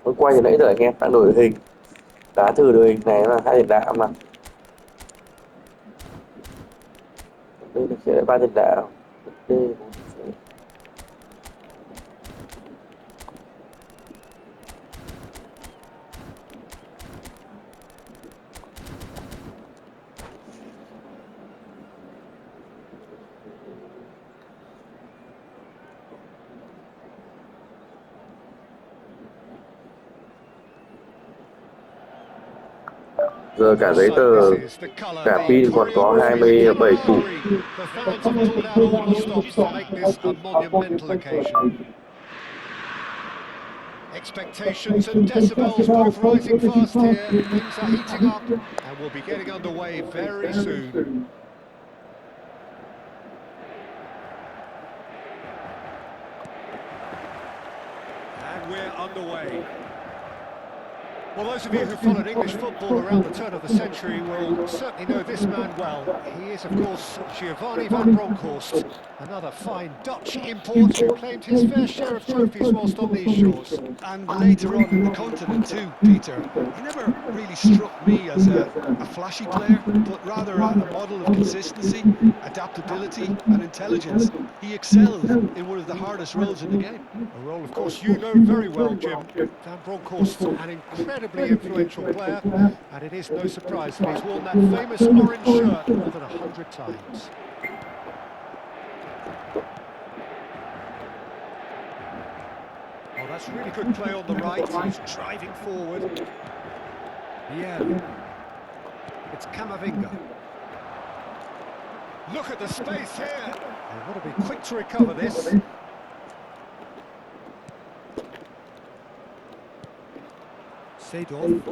Mới quay từ nãy giờ anh em đang đổi hình, đá thử đội hình này là 2 tiền đạo mà. Đây là sẽ 3 tiền đạo. Đây. Giờ cả giấy tờ, cả pin còn có 27 củ. The fans have pulled out all the stops to make this a monumental occasion. Expectations and decibels both rising fast here. Things are heating up and we'll be getting underway very soon. And we're underway. Well, those of you who followed English football around the turn of the century will certainly know this man well. He is, of course, Giovanni van Bronckhorst, another fine Dutch import who claimed his fair share of trophies whilst on these shores. And later on in the continent too, Peter. He never really struck me as a flashy player, but rather a model of consistency, adaptability and intelligence. He excelled in one of the hardest roles in the game. A role, of course, you know very well, Jim. Van Bronckhorst, an incredibly influential player, and it is no surprise that he's worn that famous orange shirt more than 100 times. Oh, that's really good play on the right. He's driving forward. Yeah. It's Camavinga. Look at the space here. They've got to be quick to recover this. Seedorf.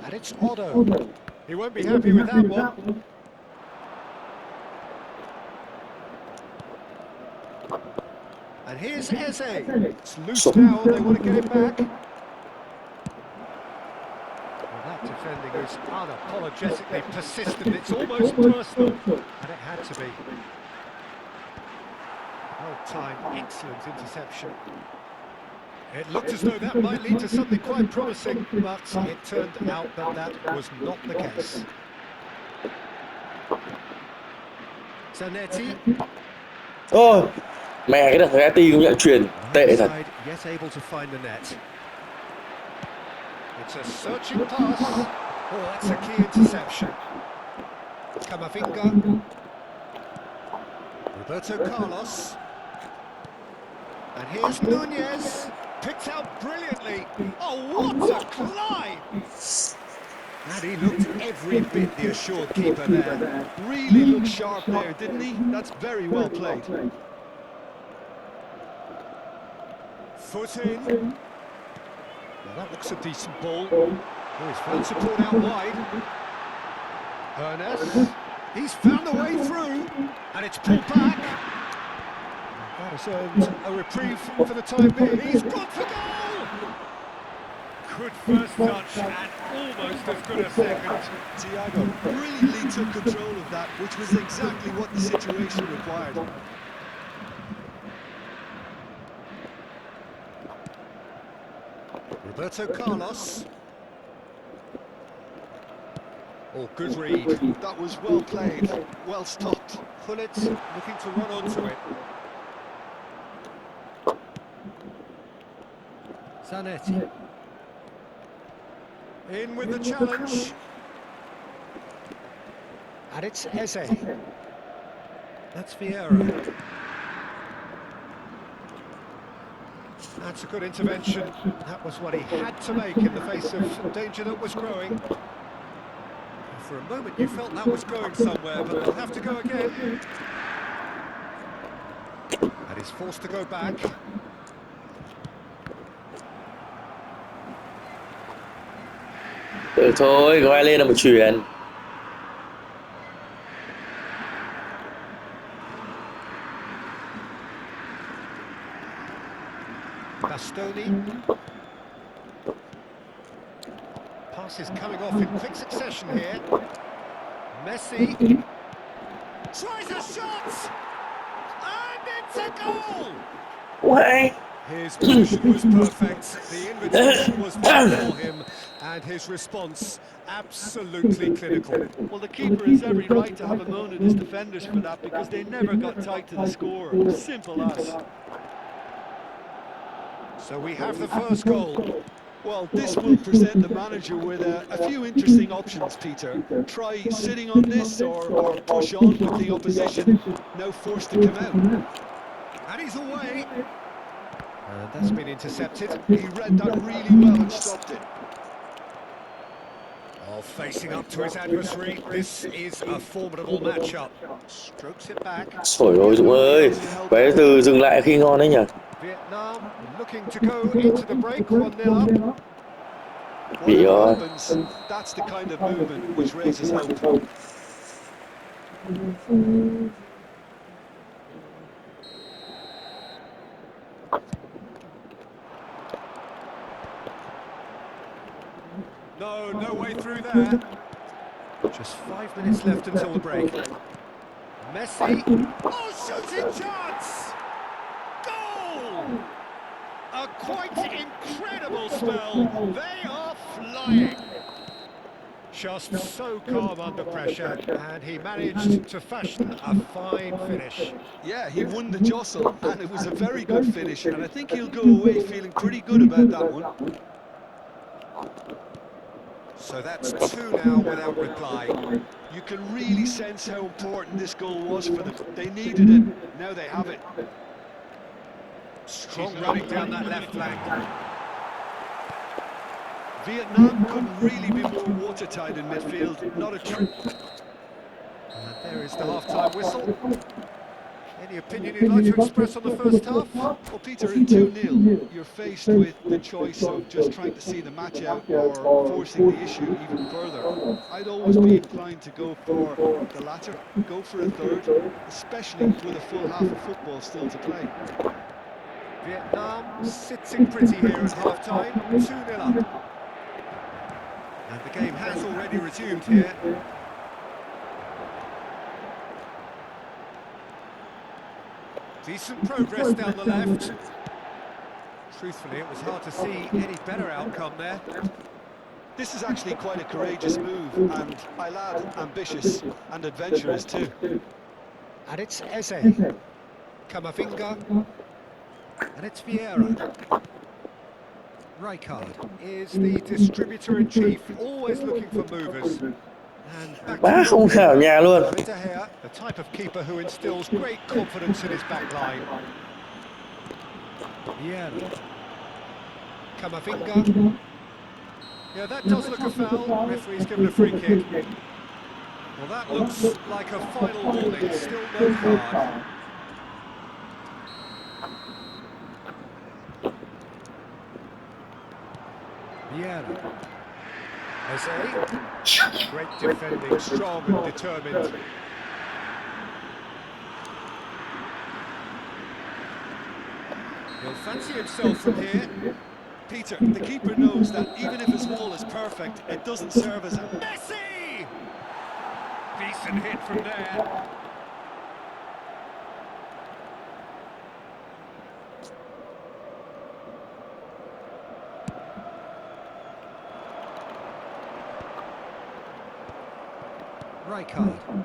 And it's Otto. He won't be happy with that one. And here's Eze. It's loose now, they want to get it back. Well, that defending is unapologetically persistent. It's almost personal. And it had to be. Well-timed, excellent interception. It looked as though that might lead to something quite promising, but it turned out that that was not the case. Zanetti. Ôi, mẹ cái đợt Zanetti cũng nhận truyền tệ thật. Yet able to find the net. It's a searching pass. Oh, that's a key interception. Camavinga. Roberto Carlos. And here's Nunez. Picked out brilliantly. Oh, what a climb! And he looked every bit the assured keeper there. Really looked sharp there, didn't he? That's very well played. Foot in. Now that looks a decent ball. Oh, he's found support out wide. Ernest. He's found the way through. And it's pulled back. That has earned a reprieve for the time being. He's gone for goal! Good first touch and almost as good a second. Thiago brilliantly took control of that, which was exactly what the situation required. Roberto Carlos. Oh, good read. That was well played, well stopped. Pullet looking to run onto it. Zanetti. In with the challenge. And it's Eze. That's Vieira. That's a good intervention. That was what he had to make in the face of danger that was growing. For a moment you felt that was going somewhere, but they'll have to go again. And he's forced to go back. Được thôi, có ai lên là một chuyền. Bastoni. Passes coming off in quick succession here. Messi tries a shot, and it's a goal! Uầy. His position was perfect, the invitation was there for him, and his response absolutely clinical. Well, the keeper has every right to have a moan at his defenders for that, because they never got tight to the score. Simple as. So we have the first goal. Well, this will present the manager with a few interesting options, Peter. Try sitting on this or push on with the opposition, now forced to come out. And he's away. And that's been intercepted. He read that really well and stopped it. Oh, facing up to his adversary, this is a formidable matchup. Strokes it back. Trời ơi Dũng ơi, vé từ dừng lại khi ngon đấy nhỉ. Vietnam looking to go into the break, 1-0 up. Bị Whatever happens, that's the kind of movement which raises hope. No way through there. Just 5 minutes left until the break. Messi. Oh, shooting chance! Goal! A quite incredible spell. They are flying. Just so calm under pressure, and he managed to fashion a fine finish. Yeah, he won the jostle, and it was a very good finish, and I think he'll go away feeling pretty good about that one. So that's 2 now without reply. You can really sense how important this goal was for them. They needed it, now they have it. Strong running down that left flank. Vietnam couldn't really be more watertight in midfield, not a trick. And there is the half-time whistle. Any opinion you'd like to express on the first half? Well, Peter, at 2-0, you're faced with the choice of just trying to see the match out or forcing the issue even further. I'd always be inclined to go for the latter, go for a third, especially with a full half of football still to play. Vietnam sitting pretty here at half-time, 2-0 up. And the game has already resumed here. Decent progress down the left. Truthfully, it was hard to see any better outcome there. This is actually quite a courageous move, and I'll add ambitious and adventurous too. And it's Eze. Camavinga. And it's Vieira. Rijkaard is the distributor-in-chief, always looking for movers. And Má không thể ở nhà luôn. the type of keeper who instills great confidence in his back line. Vieira. Camavinga. Yeah, that does look a foul. Referee's given a free kick. Well, that looks like a final warning. Still no card. Vieira. Eze. Great defending, strong and determined. He'll fancy himself from here. Peter, the keeper knows that even if his wall is perfect, it doesn't serve as a... Messi! Decent hit from there. Rijkaard.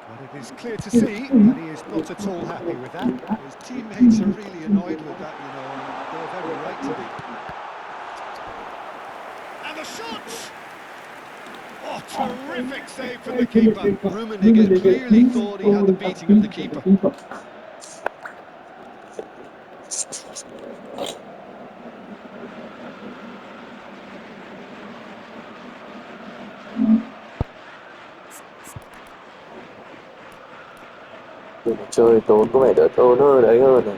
But it is clear to see that he is not at all happy with that. His teammates are really annoyed with that, you know, and they have every right to be. And the shot! Oh, terrific save from the keeper. Rummenigge clearly thought he had the beating of the keeper. Nhưng mà chơi tốn có vẻ đỡ tốn hơn đấy hơn này.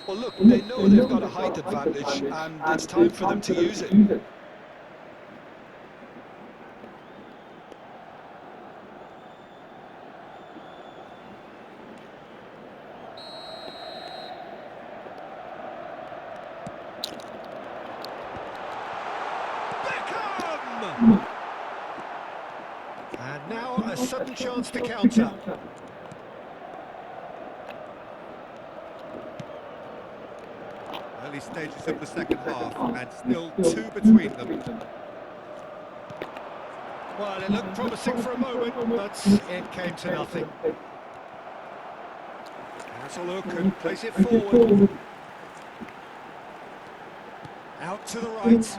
Well, look, they know they've got a height advantage, and it's time for them to use it. And now a sudden chance to counter. Early stages of the second half, and still 2 between them. Well, it looked promising for a moment, but it came to nothing. Has a look and plays it forward. Out to the right.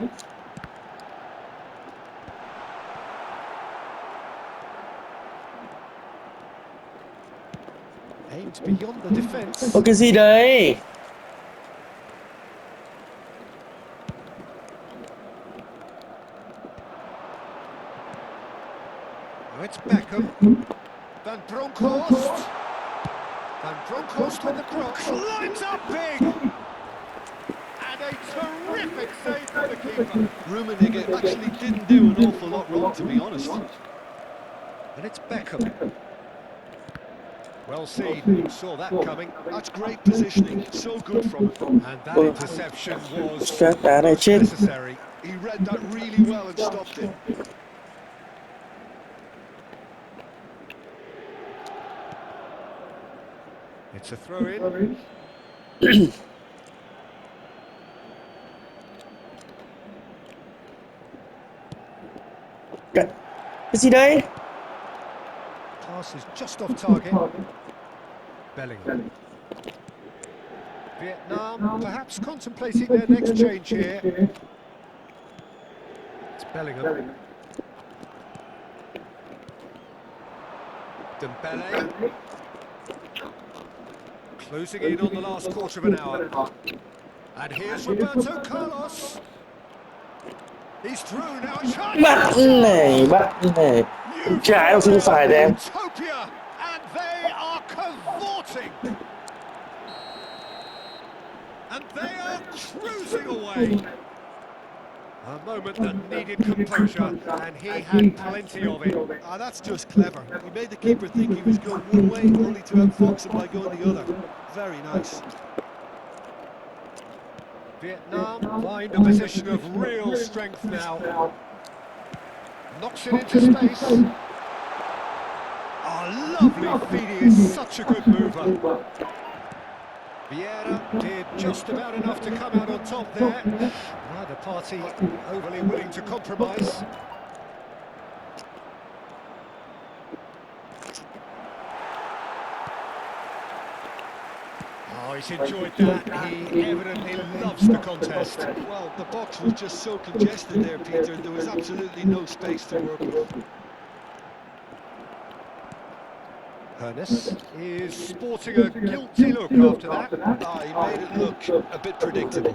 Aimed beyond the defence. Ơ cái gì đấy? Oh, it's Beckham. Van Bronckhorst. Van Bronckhorst with the cross. Lines up big! And a terrific save from the keeper. Rummenigge actually didn't do an awful lot wrong, to be honest. And it's Beckham. Well seen, saw that coming. That's great positioning, so good from him. And that interception was Các đá này most chết. necessary. He read that really well and stopped it. It's a throw-in. Cái gì đấy? Pass is just off target. Bellingham. Vietnam perhaps contemplating their next change here. It's Bellingham. Dembele. Closing in on the last quarter of an hour. And here's Roberto Carlos. He's through now. Bắt này. Trái không xin phải đấy em. Utopia, and they are cavorting. And they are cruising away. A moment that needed composure, and he had plenty of it. That's just clever. He made the keeper think he was going one way, only to outfox him by going the other. Very nice. Vietnam find a position of real strength now. Knocks it into space. Oh, lovely feed, he is such a good mover. Vieira did just about enough to come out on top there. Neither party overly willing to compromise. Oh, he's enjoyed that. He evidently loves the contest. Well, the box was just so congested there, Peter. There was absolutely no space to work with. Ernest is sporting a guilty look after that. He made it look a bit predictable.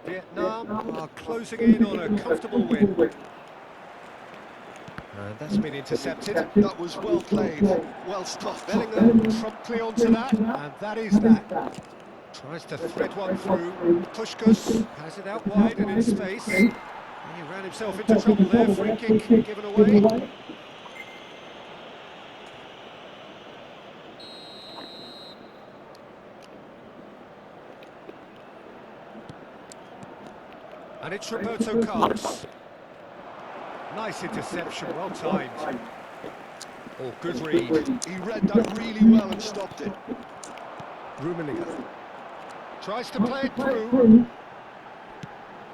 Vietnam are closing in on a comfortable win. And that's been intercepted. That was well played, well stopped. Bellingham promptly onto that, and that is that. Tries to thread one through. Puskás has it out wide and in space. He ran himself into trouble there. Free kick given away. And it's Roberto Carlos. Nice interception, well timed. Oh, good read. He read that really well and stopped it. Rummenigge tries to play it through.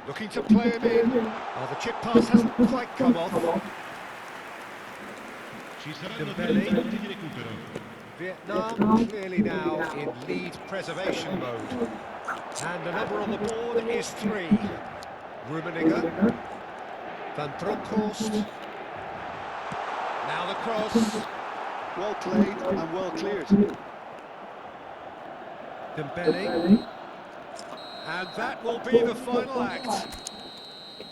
Looking to play him in. Oh, the chip pass hasn't quite come off. Dembele. Vietnam clearly now in lead preservation mode. And the number on the board is 3. Rummenigge. Van Bronckhorst. Now the cross. Well played and well cleared. Dembele. And that will be the final act.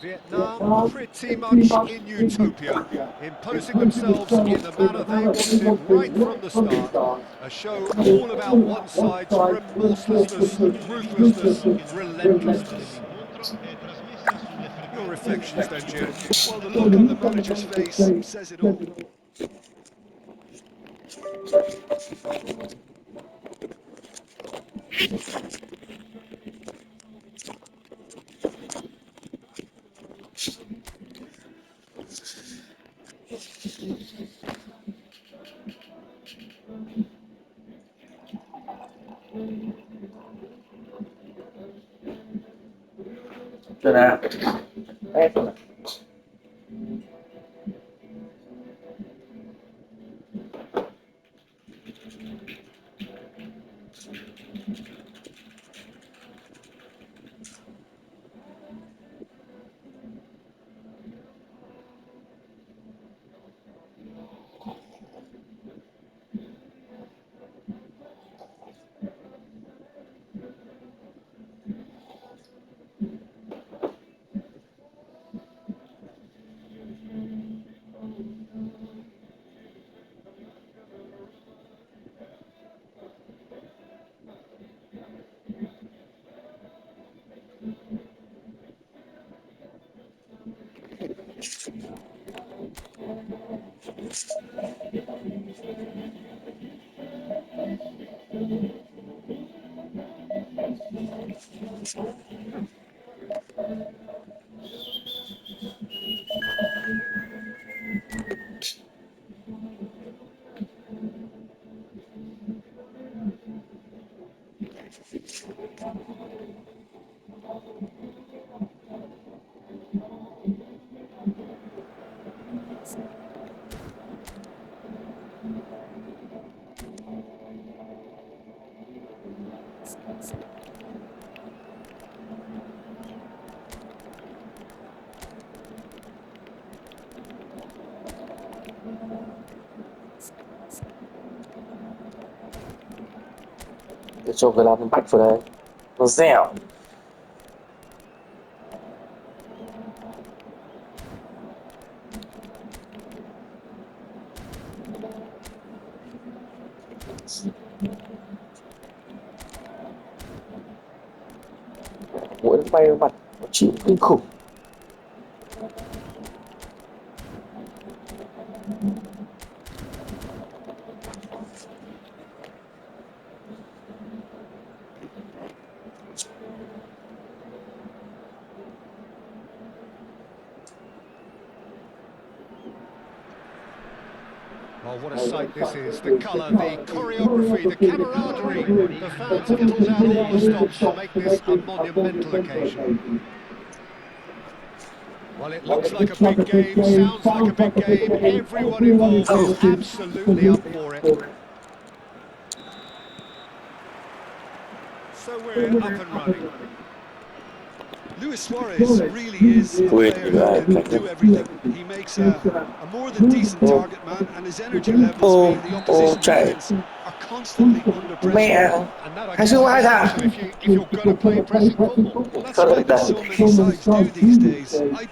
Vietnam pretty much in utopia, imposing themselves in the manner they wanted right from the start. A show all about one side's remorselessness, ruthlessness, relentlessness. Your reflections then, Chien? Well, the look on the manager's face says it all. Đây nè. Ép. Để cho người làm bắt vào đây. Nó dẻo. Mũi nó bay vào mặt, nó chịu kinh khủng. Oh, what a sight this is. The colour, the choreography, the camaraderie. The fans have pulled out all the stops to make this a monumental occasion. Well, it looks like a big game, sounds like a big game. Everyone involved is absolutely up for it. So we're up and running. Luis Suarez really is a player who can do everything. He makes a more than decent target man, and his energy levels being the opposition defence are constantly under pressure. And that, I guess, is essential if you're going to play pressing football. Well, that's why there's so many sides do these days. I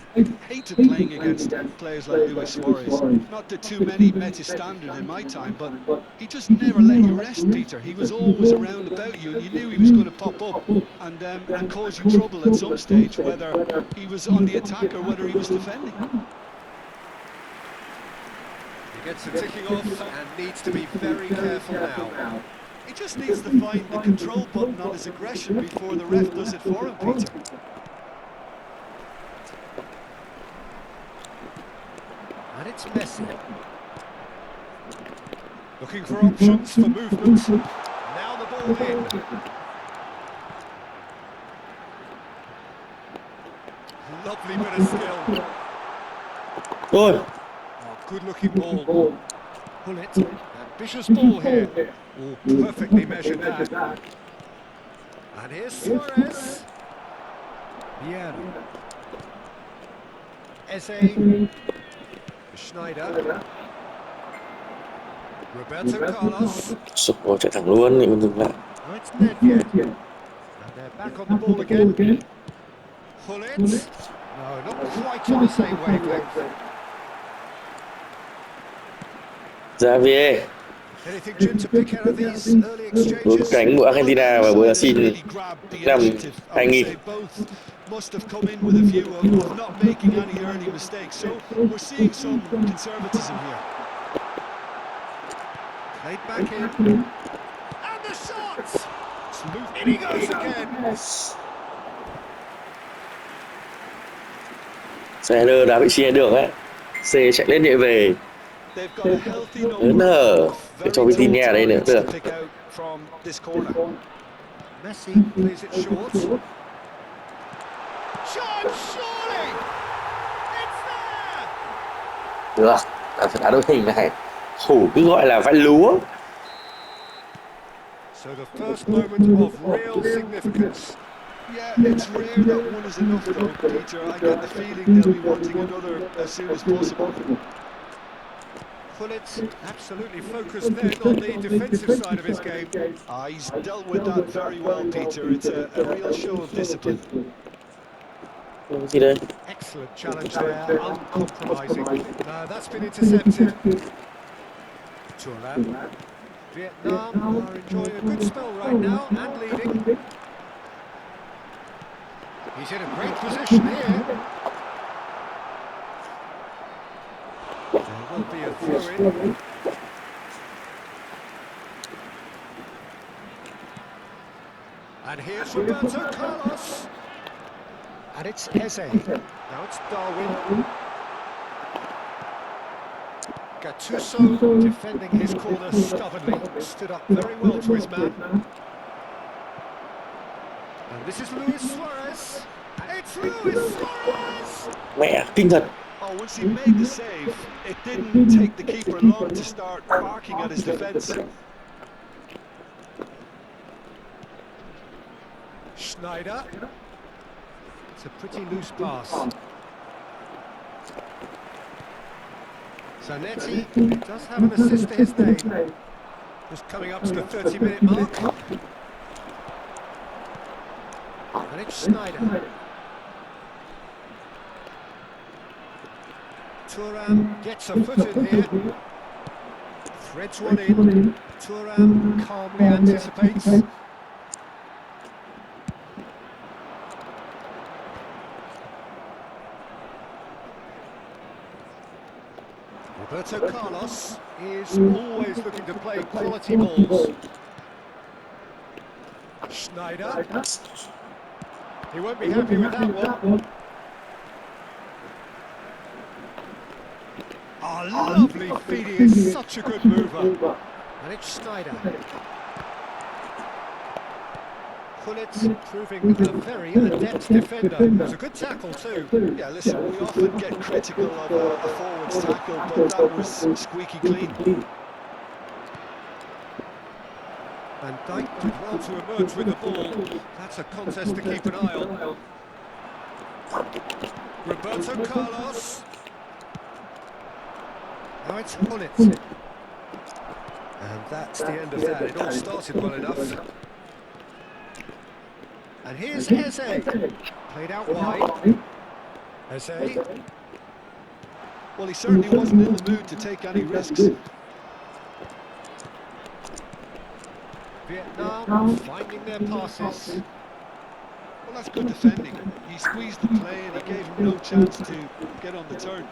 hated playing against players like Luis Suarez. Not that too many met his standard in my time, but he just never let you rest, Peter. He was always around about you, and you knew he was going to pop up and cause you trouble at some stage, whether he was on the attack or whether he was defending. He gets the ticking off and needs to be very careful now. He just needs to find the control button on his aggression before the ref does it for him, Peter. And it's Messi. Looking for options for movement. Now the ball in. Lovely bit of skill. Ôi, Oh, good-looking ball. Pull it. Ambitious ball here. Oh, perfectly measured that. And here's Suarez. Vieira. Eze. Schneider. Roberto Carlos. sụp rồi chạy thẳng luôn, mình dừng lại. Oh, it's Nedved. And they're back on the ball again. Pull it. No, not quite on the same wavelength. Xavier, Anything, Jim, to pick out of these early đội exchanges? cánh của Argentina và Brazil Really grabbed the năm initiative. I would 2000. say both must have come in with a view of not making any early mistakes. So we're seeing some conservatism here. Played back in. And the shot! In he goes again. Schneider đá vị trí này được ấy. C chạy lên nhảy về. They've got a healthy Hớn number hở of để very cho Vitinha tall ở đây nữa targets được. to pick out from this corner. Messi plays it short. Shot, surely! It's there! Được, là phải đá đội hình này. Thủ cứ gọi là vãi lúa. So the first moment of real significance. Yeah, it's rare that one is enough though, Peter. I get the feeling they'll be wanting another as soon as possible. Pull it, absolutely focused then on the defensive side of his game. He's dealt with that very well, Peter. It's a real show of discipline. Gì đây? Excellent challenge there, uncompromising. No, that's been intercepted. Thuat. Vietnam are enjoying a good spell right now and leading. He's in a great position here. There will be a throw-in. And here's Roberto Carlos. And it's Eze. Now it's Darwin. Gattuso defending his corner stubbornly. Stood up very well to his man. And this is Luis Suarez. It's Luis Suarez! Mẹ, kinh thật. Oh, once he made the save, it didn't take the keeper long to start barking at his defence. Schneider. It's a pretty loose pass. Zanetti does have an assist to his name. Just coming up to the 30-minute mark. And it's Schneider. Thuram gets a foot in here. Threads one in. Thuram calmly anticipates. Roberto Carlos is always looking to play quality balls. Schneider. He won't be happy with that one. Oh, lovely feed. He is such a good mover. And it's Schneider. Pullet proving a very adept defender. It was a good tackle too. Yeah, listen, we often get critical of a forward's tackle, but that was squeaky clean. And Dijk did well to emerge with the ball. That's a contest to keep an eye on. Roberto Carlos. Now it's Pullet. And that's the end of that. It all started well enough. And here's Eze. Played out wide. Eze. Well, he certainly wasn't in the mood to take any risks. Vietnam finding their passes. Well, that's good defending. He squeezed the play and he gave him no chance to get on the turn.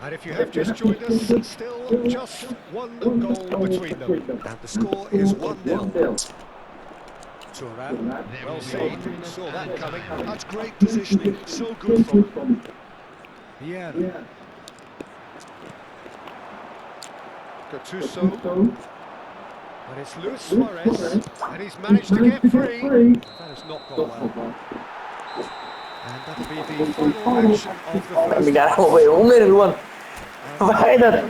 And if you have just joined us, still just one goal between them. And the score is 1-0. Thuram, well seen, saw that coming. That's great positioning, so good from him. Vieira. Gattuso. And it's Luis Suarez, and he's managed to get free. That has not gone well. And that'll be the final action of the first Mình đá half. một về ốm lên được luôn. Vãi thật.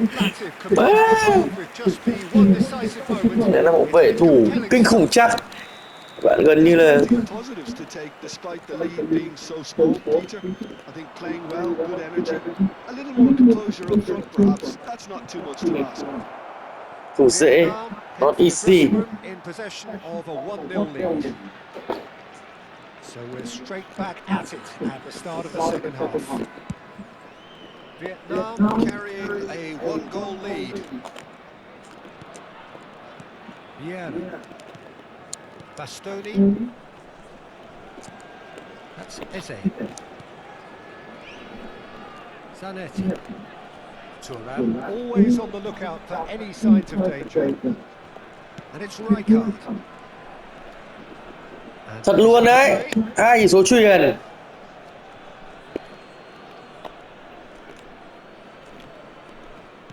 Combative football with just the one decisive moment. Đấy là một vệ thủ kinh khủng chắc. Bạn gần như là positives to take despite the lead being so small, Peter. I think playing well, good energy, a little more composure up front perhaps. That's not too much to ask. thủ dễ, not easy. In possession of a 1-0 lead. So we're straight back at it at the start of the second half. Vietnam carrying a 1-goal lead. Bien. Bastoni. That's Eze. Zanetti. Thuat, always on the lookout for any signs of danger. And it's Rijkaard. Thật luôn đấy. Hai chỉ số chuyền.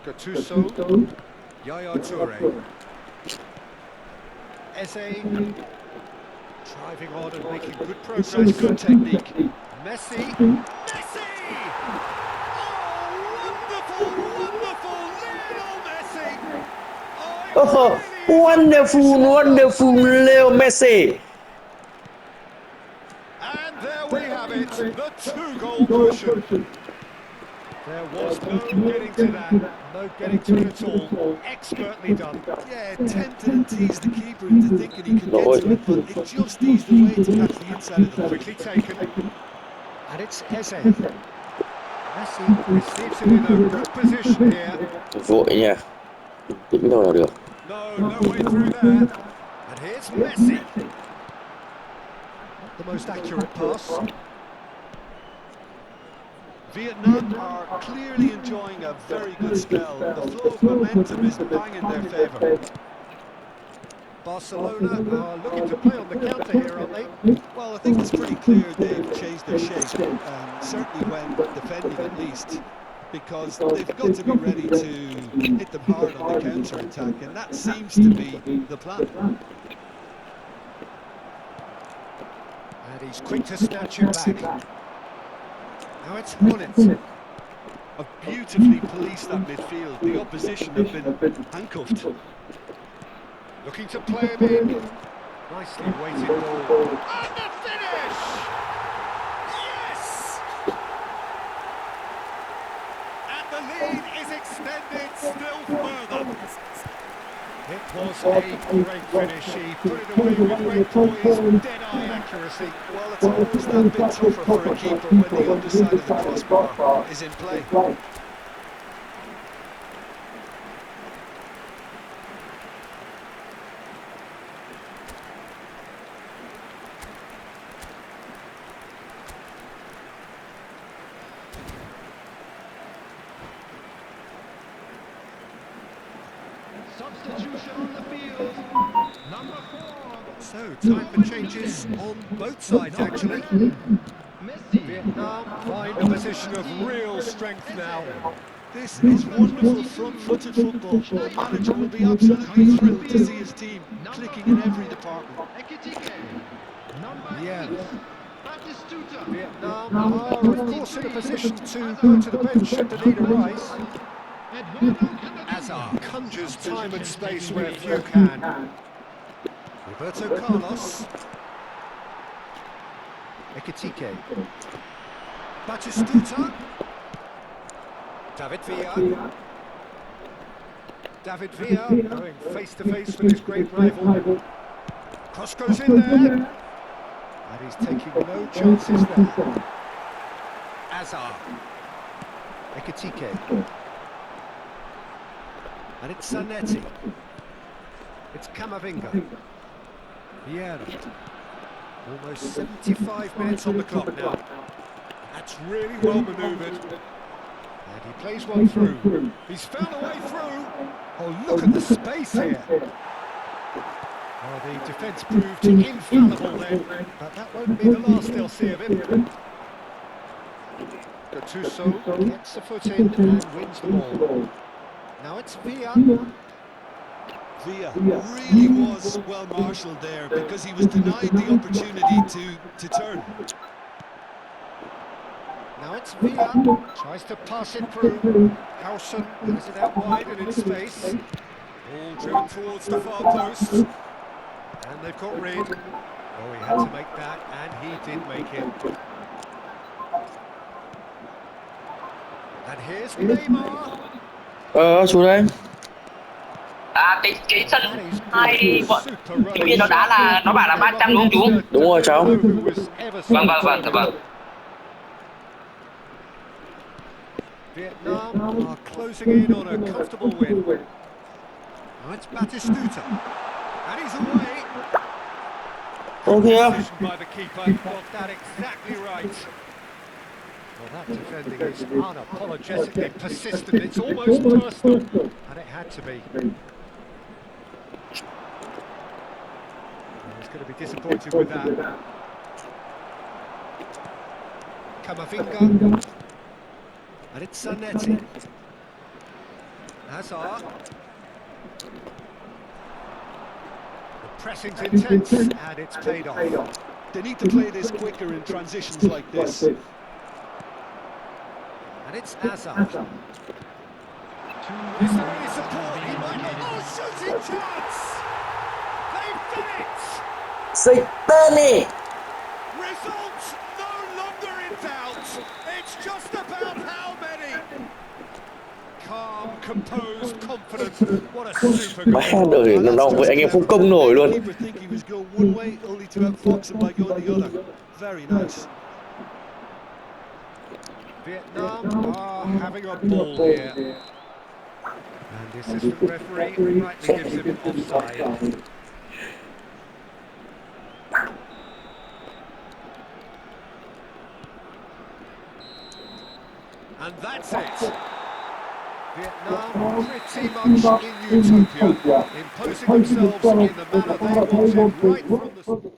Gattuso. Yaya Toure. Eze. Driving on and making good progress. Good technique. Messi. Messi! Oh, wonderful, Lionel Messi! Oh, wonderful Leo Messi. And there we have it, the two-goal cushion. There was no getting to that, no getting to it at all. Expertly done. Yeah, tempted and teased the keeper into thinking he could get to it, but it just eased away to catch the inside of the foot. Quickly taken. And it's Eze. Messi receives it in a good position here. Vội nha. Tính đâu là được. No way through there. And here's Messi. Not the most accurate pass. Vietnam are clearly enjoying a very good spell. The flow of momentum is bang in their favour. Barcelona are looking to play on the counter here, aren't they? Well, I think it's pretty clear they've changed their shape, certainly when defending at least, because they've got to be ready to hit them hard on the counter-attack, and that seems to be the plan. And he's quick to snatch it back. Now it's on it. Have beautifully policed that midfield. The opposition have been handcuffed. Looking to play him in. Nicely weighted ball. And the finish! Yes! And the lead is extended still further. It was a great finish. He put it away with great poise, dead-eye accuracy. Well, it's always that bit tougher for a keeper when the underside of the crossbar is in play. Substitution on the field. Number 4. So, time for changes on both sides, actually. Messi. Vietnam find a position of real strength now. This is wonderful front-footed football. The manager will be absolutely thrilled to see his team clicking in every department. Ekitike. Number Yeah. 8. Batistuta. Vietnam are, of course, in a position to go to the bench should the need arise. Eduardo Camavinga. Hazard conjures time and space where few can. Roberto Carlos. Ekitike. Batistuta. David Villa. David Villa going face to face with his great rival. Cross goes in there. And he's taking no chances there. Hazard. Ekitike. And it's Zanetti. It's Camavinga. Vieira. Almost 75 minutes on the clock now. That's really well manoeuvred. And he plays one through. He's found a way through. Oh, look at the space here. Oh, the defence proved infallible then. But that won't be the last they'll see of him. Gattuso gets the foot in and wins the ball. Now it's Villa. Villa really was well marshalled there because he was denied the opportunity to turn. Now it's Villa, tries to pass it through. Howson has it out wide and in space. Ball driven towards the far post. And they've got rid. Oh, he had to make that, and he did make it. And here's Neymar. Xuống đây. Cái sân That is hai good. bọn Super team running kia nó đá shot. là nó bảo là 300 đúng không chú? Đúng rồi cháu. Who was ever so Vâng vâng vâng important. vâng. Vietnam are closing in on a comfortable win. Now it's Batistuta. And he's away. Kìa. Decision by the keeper. Got that exactly right. Well, that defending is unapologetically persistent. It's almost personal. And it had to be. He's going to be disappointed with that. Camavinga. And it's Zanetti. Hazard. The pressing's intense, and it's paid off. They need to play this quicker in transitions like this. And it's Hazard. Is there any support? He might not. Oh, shooting chance! They've done it! Dịch tên đi. Results no longer in doubt. It's just about how many. Calm, composed, confident. What a super Má goal. đời nó đau với anh em không công nổi luôn. Keeper think he was going one way, only to outfox him by going the other. Very nice. Vietnam are having a ball here. And the assistant referee rightly gives him offside. And that's it. Vietnam pretty much in utopia, imposing themselves in the manner they wanted right from the...